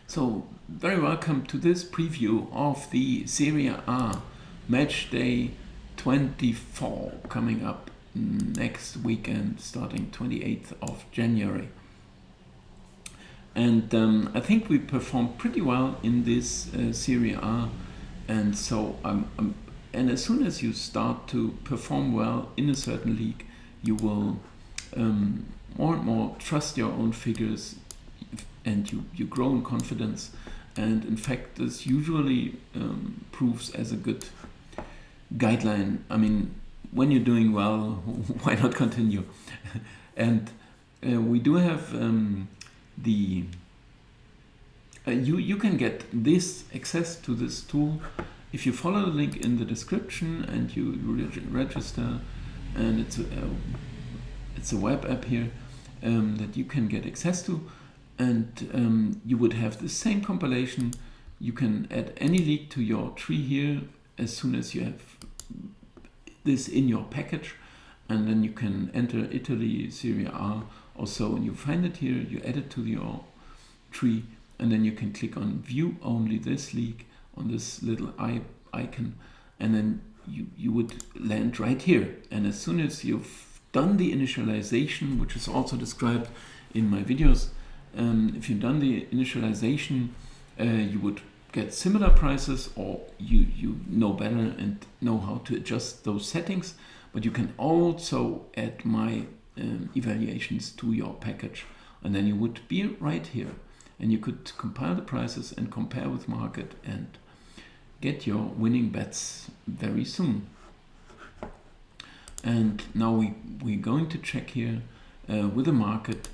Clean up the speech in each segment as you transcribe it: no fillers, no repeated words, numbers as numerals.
So, very welcome to this preview of the Serie A match day 24 coming up next weekend, starting 28th of January. And I think we performed pretty well in this Serie A, and so and as soon as you start to perform well in a certain league, you will more and more trust your own figures, and you grow in confidence. And in fact, this usually proves as a good guideline. I mean, when you're doing well, why not continue? And we do have you can get this access to this tool if you follow the link in the description and you register, and it's a web app here that you can get access to, and you would have the same compilation. You can add any league to your tree here as soon as you have this in your package, and then you can enter Italy, Serie A also, and you find it here, you add it to your tree, and then you can click on view only this league on this little icon, and then you would land right here. And as soon as you've done the initialization, which is also described in my videos, if you've done the initialization, you would get similar prices, or you know better and know how to adjust those settings, but you can also add my evaluations to your package, and then you would be right here, and you could compile the prices and compare with market and get your winning bets very soon. And now we're going to check here with the market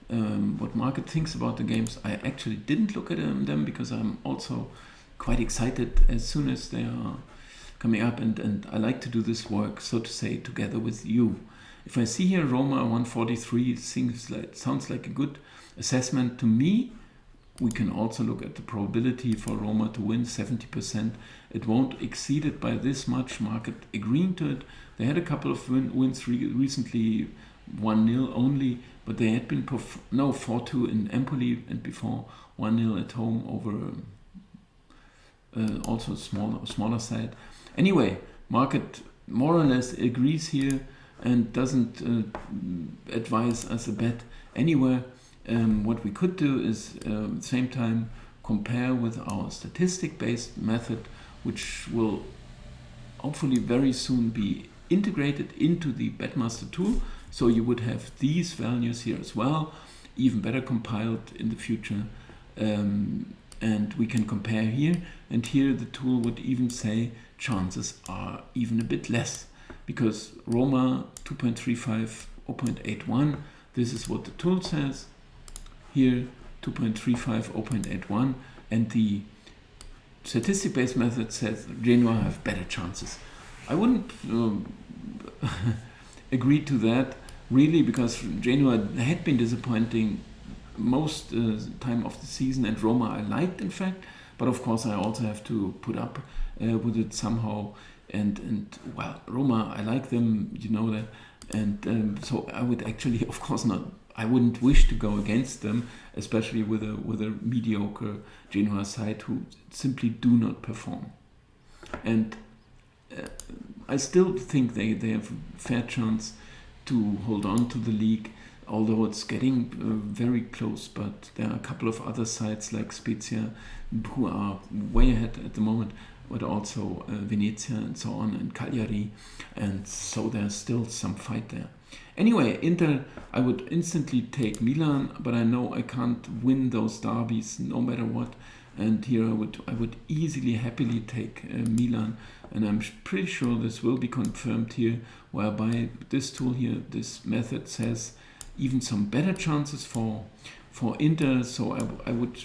what market thinks about the games. I actually didn't look at them because I'm also quite excited as soon as they are coming up, and I like to do this work, so to say, together with you. If I see here Roma 143, sounds like a good assessment to me. We can also look at the probability for Roma to win, 70%. It won't exceed it by this much, market agreeing to it. They had a couple of wins recently, 1-0 only, but they had been 4-2 in Empoli, and before 1-0 at home over also smaller side. Anyway, market more or less agrees here and doesn't advise us a bet anywhere. What we could do is at the same time compare with our statistic-based method, which will hopefully very soon be integrated into the Betmaster Tool. So you would have these values here as well, even better compiled in the future. And we can compare here, and here the tool would even say chances are even a bit less, because Roma 2.35, 0.81, this is what the tool says. Here 2.35, 0.81, and the statistic-based method says Genoa have better chances. I wouldn't agree to that really, because Genoa had been disappointing most time of the season, and Roma I liked, in fact, but of course I also have to put up with it somehow, and well, Roma, I like them, you know that, and so I would actually, of course not, I wouldn't wish to go against them, especially with a mediocre Genoa side who simply do not perform. And I still think they have a fair chance to hold on to the league, although it's getting very close. But there are a couple of other sides like Spezia who are way ahead at the moment, but also Venezia and so on, and Cagliari, and so there's still some fight there. Anyway, Inter, I would instantly take Milan, but I know I can't win those derbies no matter what. And here I would easily, happily take Milan, and I'm pretty sure this will be confirmed here, whereby this tool here, this method says even some better chances for Inter. So I would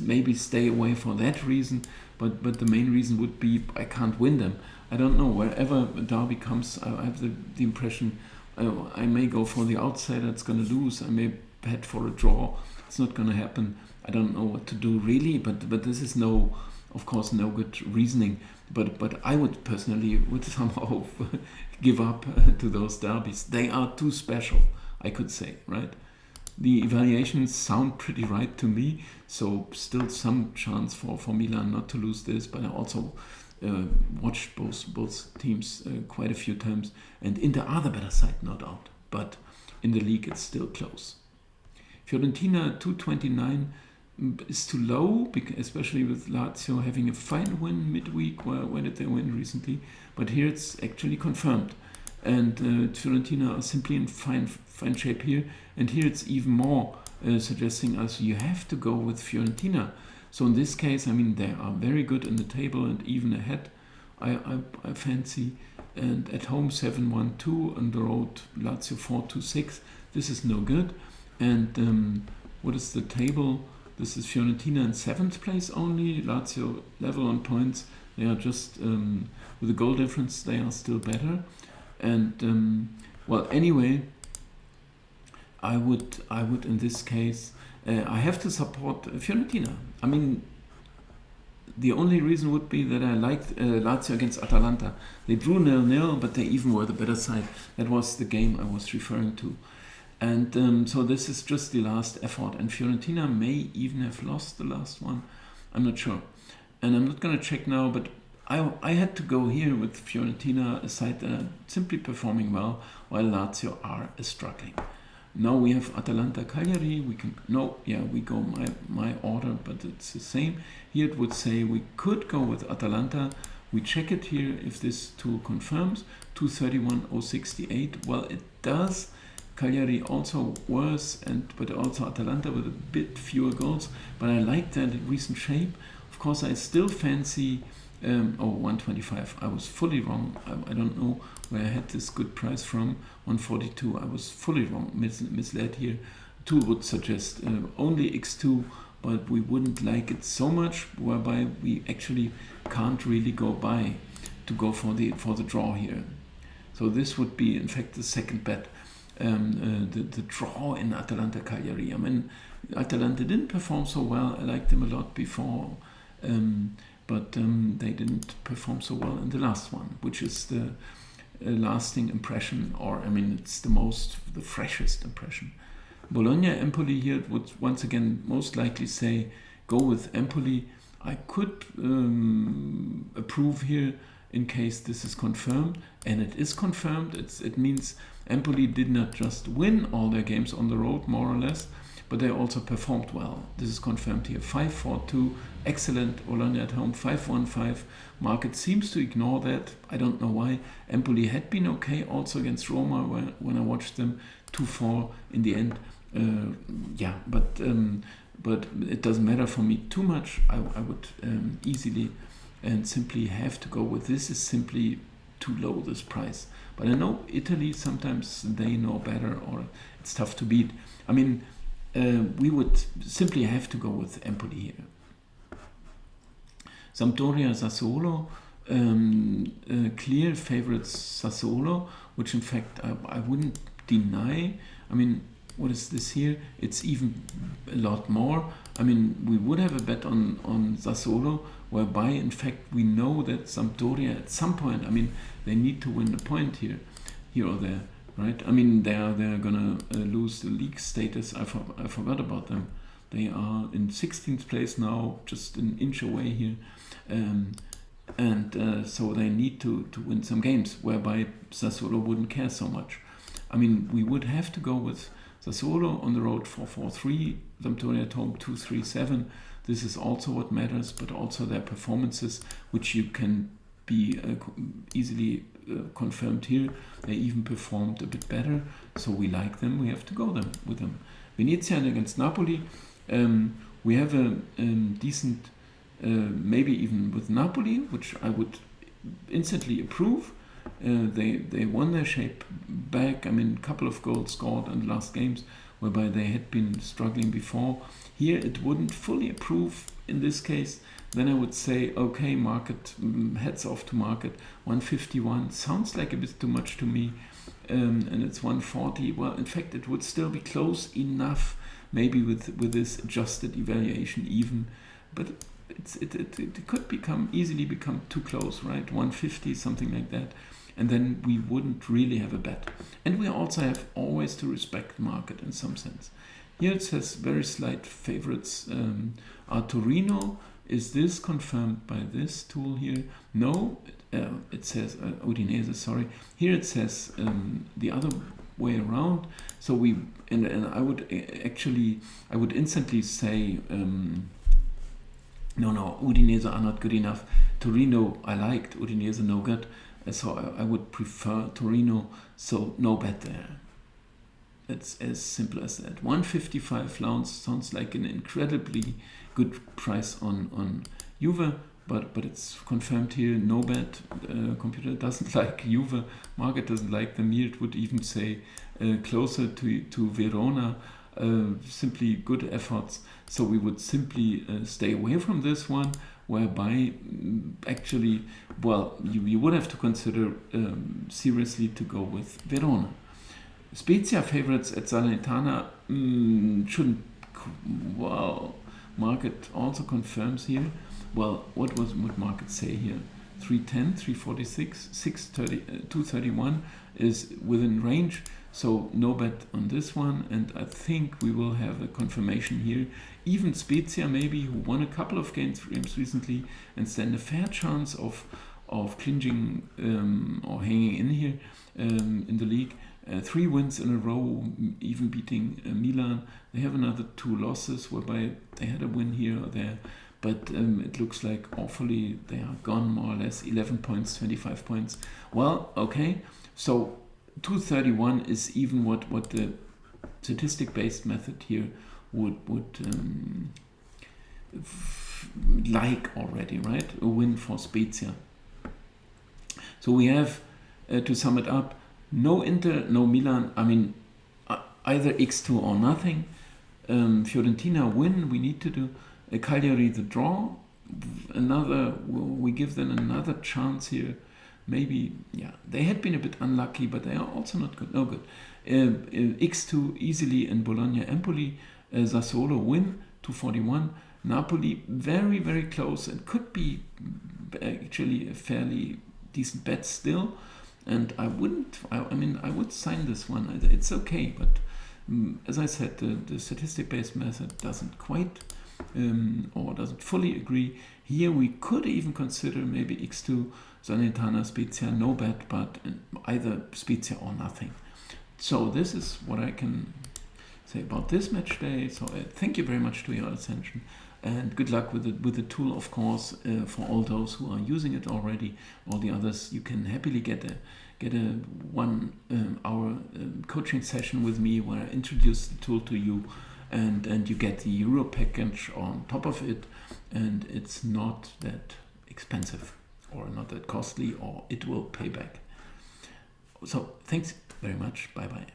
maybe stay away for that reason, but the main reason would be I can't win them. I don't know, wherever a derby comes, I have the impression I may go for the outsider that's going to lose. I may bet for a draw. It's not going to happen. I don't know what to do really, but this is of course no good reasoning. But I would personally somehow give up to those derbies. They are too special, I could say, right? the evaluations sound pretty right to me, so still some chance for Milan not to lose this, but I also watched both teams quite a few times, and Inter are the better side, no doubt, but in the league it's still close. Fiorentina 229 is too low, especially with Lazio having a fine win midweek. Where did they win recently? But here it's actually confirmed. And Fiorentina are simply in fine shape here. And here it's even more suggesting us you have to go with Fiorentina. So in this case, I mean, they are very good in the table and even ahead, I fancy. And at home 7-1-2, on the road Lazio 4-2-6. This is no good. And what is the table? This is Fiorentina in 7th place only. Lazio level on points. They are just, with a goal difference, they are still better. And, well, anyway, I would in this case, I have to support Fiorentina. I mean, the only reason would be that I liked Lazio against Atalanta. They drew 0-0, but they even were the better side. That was the game I was referring to. And so this is just the last effort. And Fiorentina may even have lost the last one. I'm not sure. And I'm not going to check now, but I had to go here with Fiorentina, a side that are simply performing well, while Lazio are struggling. Now we have Atalanta Cagliari. We go my order, but it's the same. Here it would say we could go with Atalanta. We check it here if this tool confirms. 231.068. Well, it does. Cagliari also worse, but also Atalanta with a bit fewer goals. But I like that recent shape. Of course, I still fancy 125. I was fully wrong. I don't know where I had this good price from. 142. I was fully wrong, misled here. Tool would suggest only X2, but we wouldn't like it so much, whereby we actually can't really go by to go for the draw here. So this would be, in fact, the second bet. The draw in Atalanta Cagliari. I mean, Atalanta didn't perform so well. I liked them a lot before, but they didn't perform so well in the last one, which is the lasting impression, or I mean, it's the freshest impression. Bologna Empoli here would once again most likely say go with Empoli. I could approve here in case this is confirmed, and it is confirmed. It means Empoli did not just win all their games on the road, more or less, but they also performed well. This is confirmed here. 5-4-2, excellent. Bologna at home, 5-1-5. Market seems to ignore that. I don't know why. Empoli had been okay also against Roma when I watched them. 2-4 in the end. But it doesn't matter for me too much. I would easily and simply have to go with this. Is simply too low, this price. But I know Italy, sometimes they know better, or it's tough to beat. I mean, we would simply have to go with Empoli here. Sampdoria Sassuolo, clear favorites Sassuolo, which in fact I wouldn't deny. I mean, what is this here? It's even a lot more. I mean, we would have a bet on Sassuolo, whereby in fact we know that Sampdoria at some point, I mean, they need to win a point here or there, right? I mean, they're gonna lose the league status. I forgot about them. They are in 16th place now, just an inch away here, so they need to win some games, whereby Sassuolo wouldn't care so much. I mean, we would have to go with Sassuolo on the road 4-4-3, Sampdoria at home 2-3-7. This is also what matters, but also their performances, which you can be easily confirmed here. They even performed a bit better, so we like them. We have to go with them. Venezia against Napoli. We have a decent, maybe even with Napoli, which I would instantly approve. They won their shape back. I mean, a couple of goals scored in the last games, whereby they had been struggling before. Here it wouldn't fully approve in this case. Then I would say, okay, market, heads off to market. 151 sounds like a bit too much to me, and it's 140. Well, in fact, it would still be close enough, maybe with this adjusted evaluation even, but it could easily become too close, right? 150, something like that. And then we wouldn't really have a bet. And we also have always to respect market in some sense. Here it says very slight favorites are Torino. Is this confirmed by this tool here? No, it says Udinese, sorry. Here it says the other way around. So and I would I would instantly say, no, Udinese are not good enough. Torino I liked, Udinese no good. So I would prefer Torino, so no bet there. It's as simple as that. 155 flounce sounds like an incredibly good price on Juve, but it's confirmed here, no bet. Computer doesn't like Juve, market doesn't like them here. It would even say closer to Verona. Simply good efforts. So we would simply stay away from this one, whereby actually, well, you would have to consider seriously to go with Verona. Spezia favorites at Salernitana shouldn't, well, market also confirms here. Well, what would market say here? 310, 346, 630, 231 is within range, so no bet on this one, and I think we will have a confirmation here. Even Spezia maybe, who won a couple of games recently and stand a fair chance of clinching or hanging in here in the league. 3 wins in a row, even beating Milan. They have another 2 losses, whereby they had a win here or there, but it looks like awfully they are gone more or less. 11 points, 25 points. Well, okay, so 231 is even what the statistic-based method here would like already, right? A win for Spezia. So we have, to sum it up, no Inter, no Milan. I mean, either X2 or nothing. Fiorentina win, we need to do. Cagliari the draw. We give them another chance here. Maybe, yeah, they had been a bit unlucky, but they are also not good. No good. X2 easily in Bologna, Empoli. Sassuolo win, 241. Napoli very, very close and could be actually a fairly decent bet still. And I would sign this one. It's okay, but as I said, the statistic-based method doesn't quite or doesn't fully agree. Here we could even consider maybe X2, Salernitana, Spezia, no bet, but either Spezia or nothing. So this is what I can say about this match day. So thank you very much for your attention, and good luck with the tool, of course, for all those who are using it already. All the others, you can happily get a 1 hour coaching session with me where I introduce the tool to you, and you get the Euro package on top of it, and it's not that expensive or not that costly, or it will pay back. So thanks very much. Bye bye.